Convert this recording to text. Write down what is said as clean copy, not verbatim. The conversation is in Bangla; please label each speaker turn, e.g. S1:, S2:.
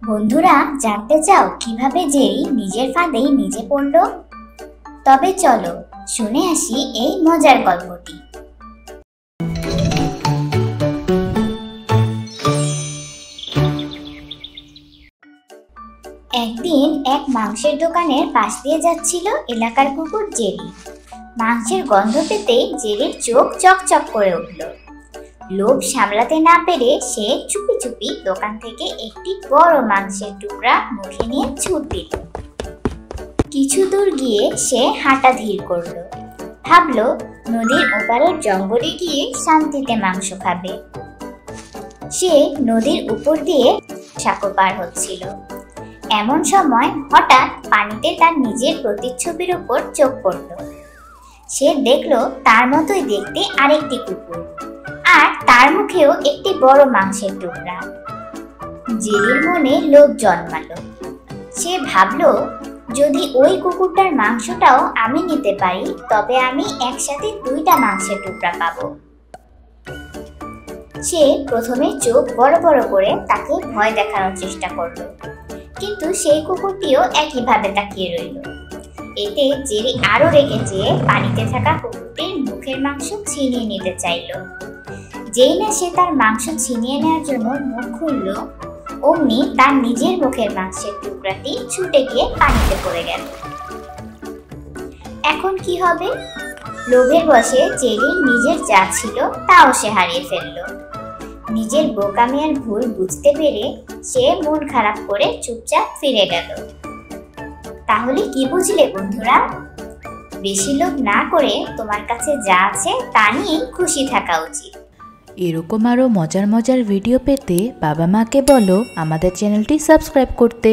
S1: বন্ধুরা, জানতে চাও কিভাবে জেরি নিজের ফাঁদেই নিজে পড়ল? তবে চলো শুনে আসি এই মজার গল্পটি। একদিন এক মাংসের দোকানের পাশ দিয়ে যাচ্ছিল এলাকার কুকুর জেরি। মাংসের গন্ধ পেতেই জেরির চোখ চকচক করে উঠল। লোভ সামলাতে না পেরে সে চুপি চুপি দোকান থেকে একটি বড় মাংসের টুকরা মুখে নিয়ে ছুট দিল। কিছু দূর গিয়ে সে হাঁটা ধীর করল। ভাবলো নদীর ওপারের জঙ্গলে গিয়ে শান্তিতে মাংস খাবে। সে নদীর উপর দিয়ে সাঁকো পার হচ্ছিল। এমন সময় হঠাৎ পানিতে তার নিজের প্রতিচ্ছবির উপর চোখ পড়ল। সে দেখলো তার মতোই দেখতে আরেকটি কুকুর, আর তার মুখেও একটি বড় মাংসের টুকরা। জেরির মনে লোভ জন্মালো। সে ভাবলো, যদি ওই কুকুরটার মাংসটাও আমি নিতে পারি তবে আমি একসাথে দুইটা মাংসের টুকরা পাবো। সে প্রথমে চোখ বড় বড় করে তাকে ভয় দেখানোর চেষ্টা করলো, কিন্তু সেই কুকুরটিও একইভাবে তাকিয়ে রইল। এতে জেরি আরো রেগে যেয়ে পানিতে থাকা কুকুরটির মুখের মাংস ছিনিয়ে নিতে চাইল। যেই না সে তার মাংস ছিনিয়ে নেওয়ার জন্য মুখ খুলল, অমনি তার নিজের মুখের মাংসের টুকরাটি ছুটে গিয়ে পানিতে পড়ে গেল। এখন কি হবে? লোভের বশে জেরির নিজের যা ছিল তাও সে হারিয়ে ফেলল। নিজের বোকামি আর ভুল বুঝতে পেরে সে মন খারাপ করে চুপচাপ ফিরে গেল। তাহলে কি বুঝলে বন্ধুরা? বেশি লোভ না করে তোমার কাছে যা আছে তা নিয়ে খুশি থাকা উচিত।
S2: এরকম আরও মজার মজার ভিডিও পেতে বাবা মাকে বলো আমাদের চ্যানেলটি সাবস্ক্রাইব করতে।